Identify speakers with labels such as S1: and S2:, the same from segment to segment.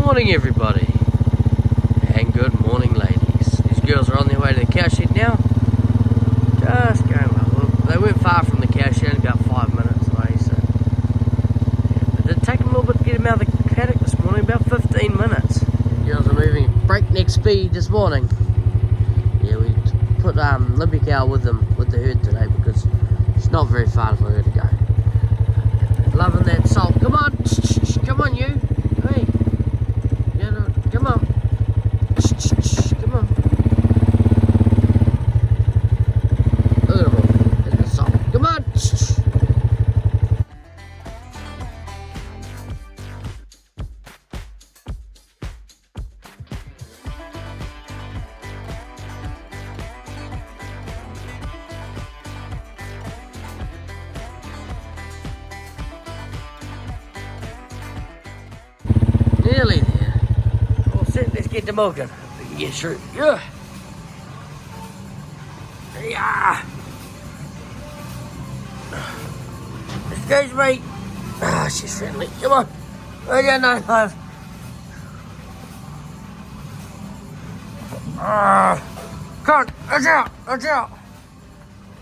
S1: morning everybody, and good morning ladies. These girls are on their way to the cow shed now. Just going well. They weren't far from the cow shed, about 5 minutes away, so yeah, it did take them a little bit to get them out of the paddock this morning, about 15 minutes. The girls are moving at breakneck speed this morning. Yeah, we put Limpy cow with the herd today because it's not very far for her to go. Loving that salt. Come on, come on you. Hey, come on. Come on. Look at them. There's the salt. Come on. Nearly there. All set, let's get to milking. Get through. Yeah. Yeah. Let's go, mate. Ah, she's friendly. Come on. I got 9-5. Come on. Watch out. Watch out.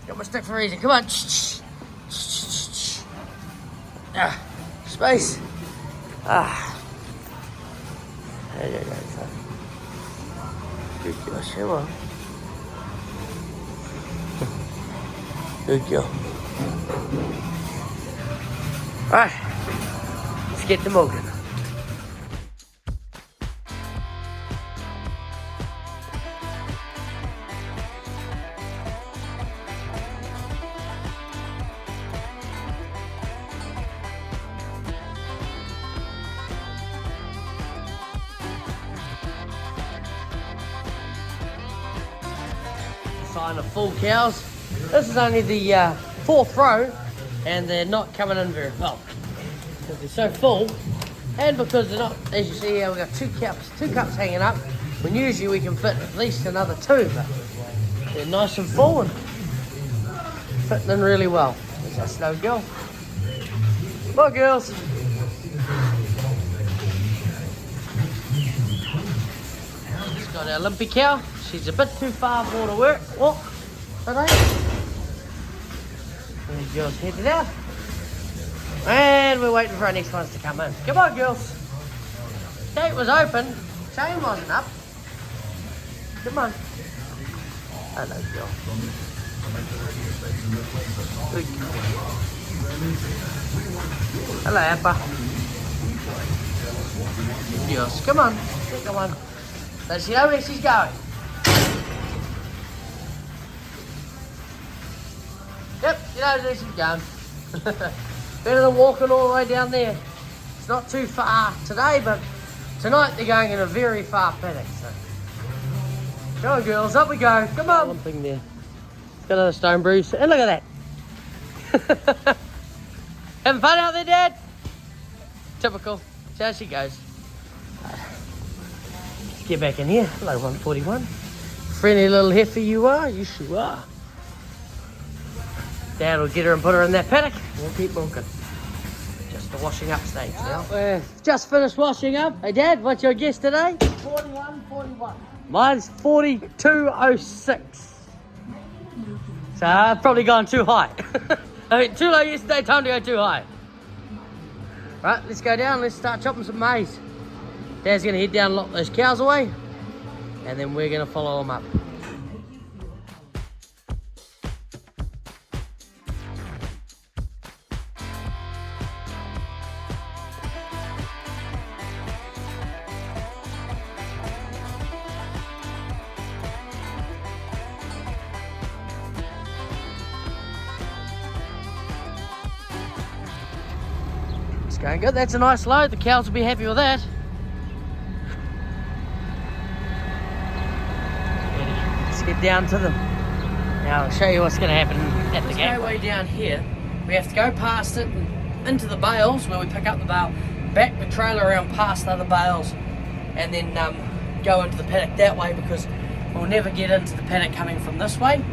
S1: Got my stick for a reason. Come on. Space. There you go, son. Good girl, come on. Good girl. Alright, let's get to milking. Sign of full cows. This is only the fourth row, and they're not coming in very well because they're so full, and because they're not, as you see here, we've got two cups hanging up when usually we can fit at least another two, but they're nice and full and fitting in really well. There's that slow girl. Come on, girls. Just got our limpy cow. She's a bit too far for her to walk today. The girls headed out. And we're waiting for our next ones to come in. Come on, girls. Gate was open. Chain wasn't up. Come on. Hello, girl. Good girl. Hello, Appa. Good girls. Come on. Come on. Does she know where she's going? Yep, you know where she's going. Better than walking all the way down there. It's not too far today, but tonight they're going in a very far paddock. So. Come on, girls, up we go. Come on. One thing there. Got another stone bruise. And look at that. Having fun out there, Dad? Typical. That's how she goes. Let's get back in here. Hello, 141. Friendly little heifer you are. Yes, you are. Dad will get her and put her in that paddock. We'll keep milking. Just the washing up stage now. We're just finished washing up. Hey Dad, what's your guess today? 41.41. Mine's 42.06. So I've probably gone too high. I mean, too low yesterday, time to go too high. Right, let's go down. Let's start chopping some maize. Dad's going to head down and lock those cows away. And then we're going to follow them up. It's going good. That's a nice load. The cows will be happy with that. Let's get down to them. Now I'll show you what's going to happen at the gateway down here. We have to go past it and into the bales where we pick up the bale, back the trailer around past the other bales, and then go into the paddock that way because we'll never get into the paddock coming from this way.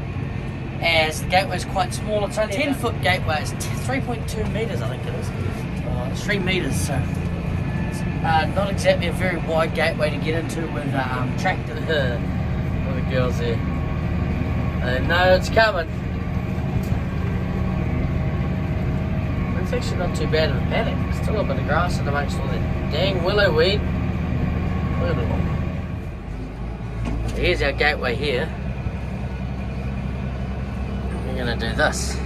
S1: As the gateway is quite small, it's only a 10-foot gateway. It's 3.2 meters, I think it is. It's 3 meters, so Not exactly a very wide gateway to get into with tractor. All the girls there. They know it's coming. It's actually not too bad of a paddock. Still a bit of grass in amongst all that dang willow weed. Look at it all. So here's our gateway here. We're going to do this.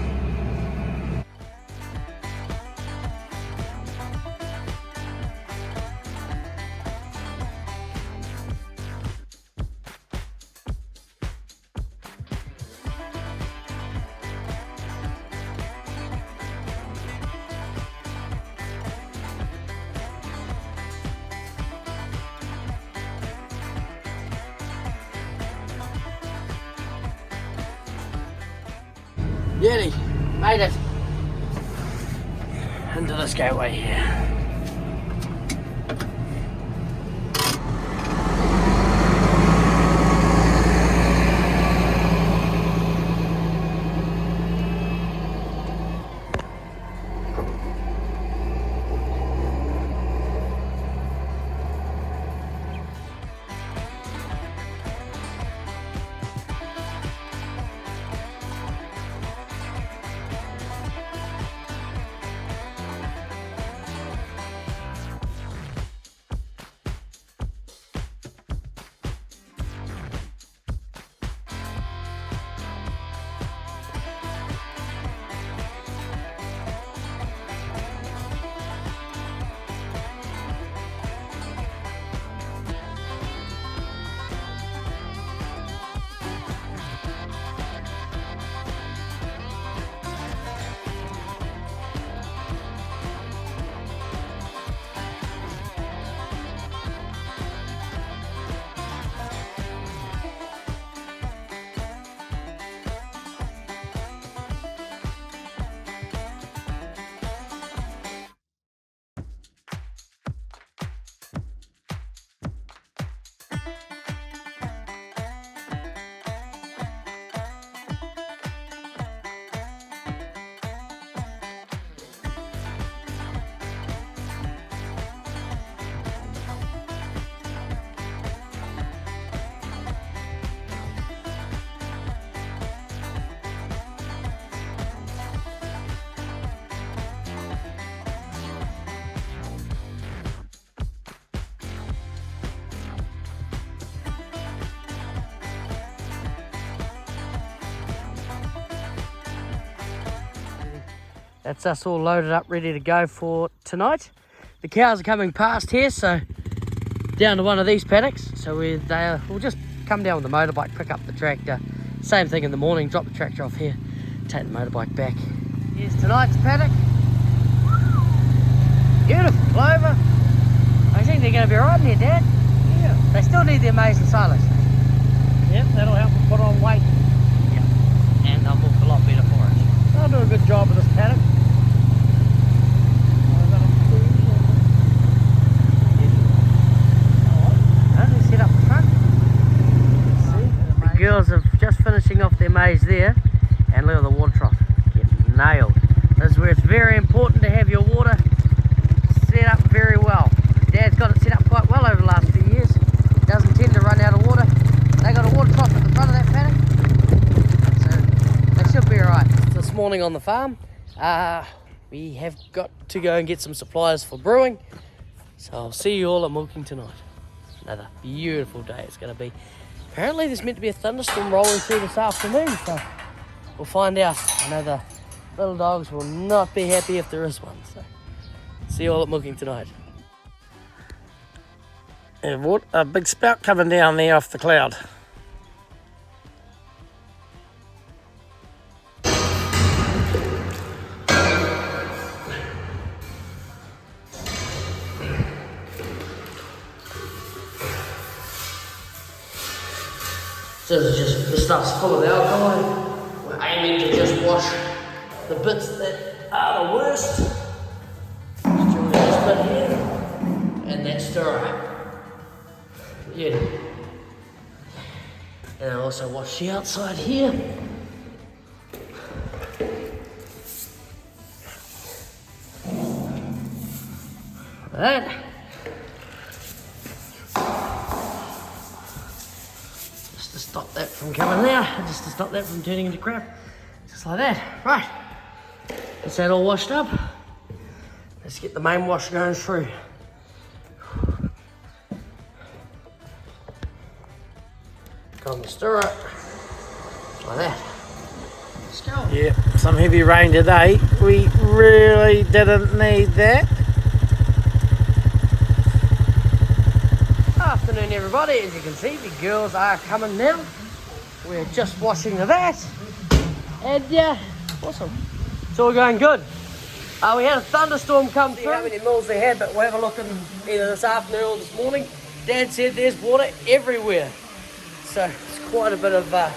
S1: Beauty, made it into this gateway here. That's us all loaded up, ready to go for tonight. The cows are coming past here, so down to one of these paddocks. So we'll just come down with the motorbike, pick up the tractor. Same thing in the morning, drop the tractor off here, take the motorbike back. Here's tonight's paddock. Beautiful clover. I think they're going to be right in here, Dad. Yeah. They still need their maize and silage.
S2: Yep, that'll help them put on weight.
S1: Yeah, and they'll look a lot better for us.
S2: They'll do a good job with this paddock.
S1: Set up the front. See, the girls are just finishing off their maize there, and look at the water trough. Get nailed. This is where it's very important to have your water set up very well. Dad's got it set up quite well over the last few years. Doesn't tend to run out of water. They got a water trough at the front of that paddock, so they should be alright. This morning on the farm, we have got to go and get some supplies for brewing. So I'll see you all at milking tonight. Another beautiful day it's going to be. Apparently there's meant to be a thunderstorm rolling through this afternoon, so we'll find out. I know the little dogs will not be happy if there is one. So see you all at milking tonight.
S2: Yeah, what a big spout coming down there off the cloud.
S1: So this is just, the stuff's full of alcohol. We're aiming to just wash the bits that are the worst. Just join this bit here and that stirrer. Yeah. And I'll also wash the outside here. Like that. stop that from coming there, just to stop that from turning into crap. Just like that. Right. That's that all washed up. Let's get the main wash going through. Go on the stirrer. Like that. Let's go.
S2: Yeah, some heavy rain today. We really didn't need that.
S1: Afternoon everybody, as you can see the girls are coming now. We're just washing the vat. And yeah, awesome. It's all going good. We had a thunderstorm come through. How many mils they had, but we'll have a look in either this afternoon or this morning. Dad said there's water everywhere. So it's quite a bit of, it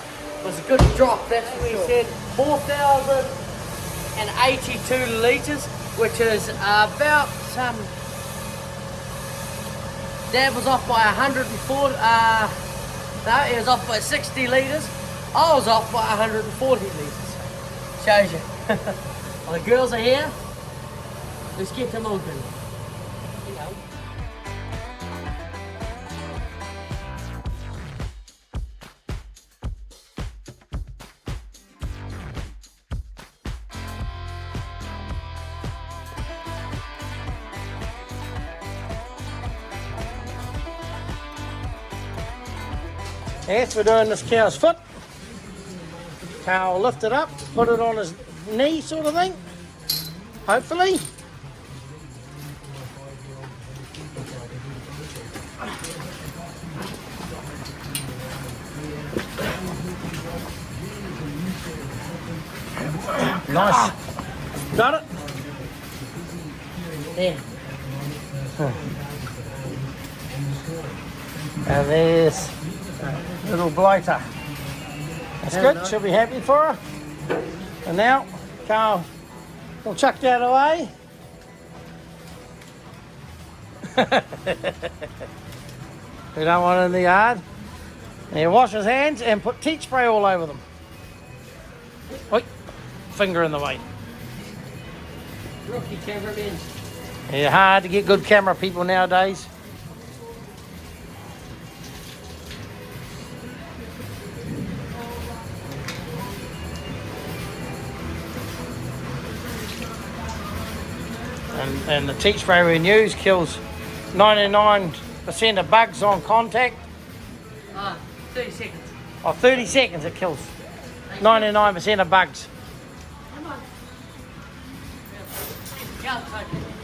S1: was a good drop, that's for sure. We said 4,082 litres, which is about, Dad was off by 104, no, he was off by 60 litres. I was off by 140 litres. Shows you. Well, the girls are here. Let's get them open. You know.
S2: Yes, we're doing this cow's foot. Cow will lift it up, put it on his knee sort of thing, hopefully. Nice. Got it?
S1: There.
S2: And there's little bloater. That's good, she'll be happy for her. And now, Carl will chuck that away. We don't want it in the yard. And he wash his hands and put teat spray all over them. Oi, finger in the way.
S1: Rookie cameraman.
S2: Yeah, hard to get good camera people nowadays. And the teat spray we use kills 99% of bugs on contact.
S1: 30 seconds.
S2: Oh, 30 seconds it kills 99% of bugs.
S1: Come on.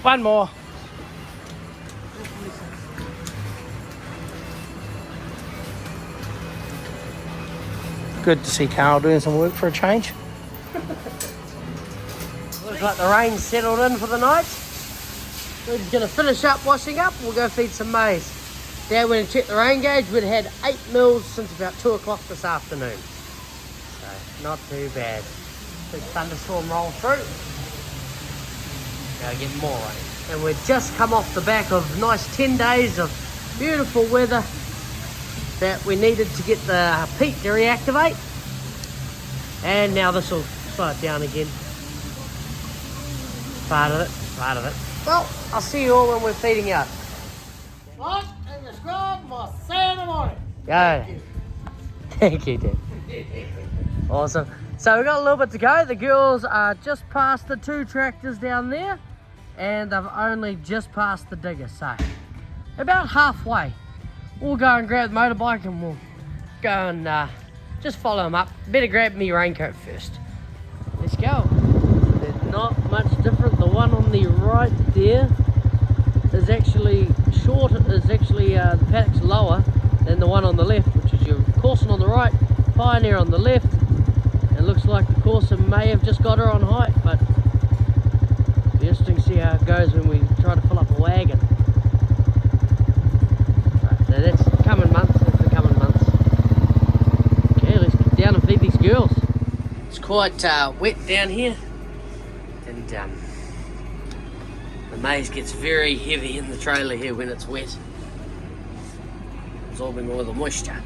S2: One more. Good to see Carl doing some work for a change.
S1: Looks like the rain settled in for the night. We're going to finish up washing up. We'll go feed some maize. Dad went and checked the rain gauge. We'd had 8 mils since about 2 o'clock this afternoon. So, not too bad. Big thunderstorm roll through. Now get more rain. And we've just come off the back of nice 10 days of beautiful weather that we needed to get the peak to reactivate. And now this will slow it down again. Part of it, part of it. Well, I'll see you all when we're feeding out.
S2: Like and subscribe, we'll see you in the morning.
S1: Go. Thank you, Dad. Awesome. So we've got a little bit to go. The girls are just past the 2 tractors down there, and they've only just passed the digger, so about halfway. We'll go and grab the motorbike and we'll go and just follow them up. Better grab me raincoat first. Let's go. There's not much different. The one on the right there is actually shorter, is actually the paddock's lower than the one on the left, which is your Corson on the right, Pioneer on the left. It looks like the Corson may have just got her on height, but it'll be interesting to see how it goes when we try to fill up a wagon. Right, so that's the coming months, Okay, let's get down and feed these girls. It's quite wet down here, and the maize gets very heavy in the trailer here when it's wet, absorbing all the moisture.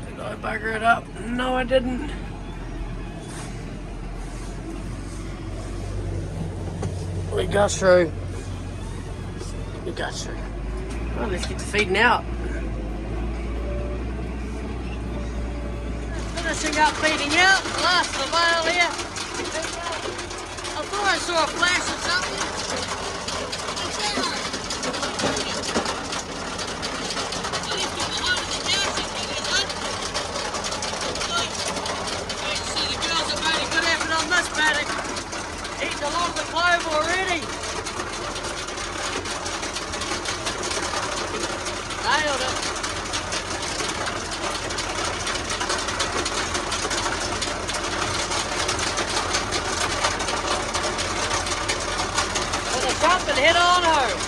S1: Did I bugger it up? No, I didn't. We got through. We got through. Well, let's get the feeding out. Finishing up feeding out. Last of the bale here. I thought I saw a flash or something. See the girls have made a good effort on this paddock. Eating a lot of the clove already. Nailed it. With a jump and head on home.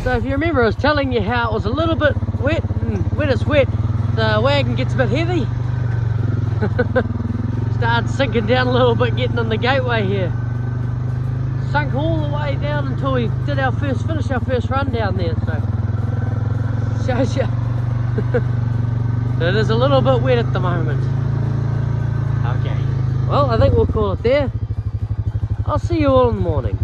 S1: So if you remember, I was telling you how it was a little bit wet, and when it's wet, the wagon gets a bit heavy. Started sinking down a little bit getting in the gateway here. Sunk all the way down until we did finished our first run down there, so shows you. It is a little bit wet at the moment. Okay, well I think we'll call it there. I'll see you all in the morning.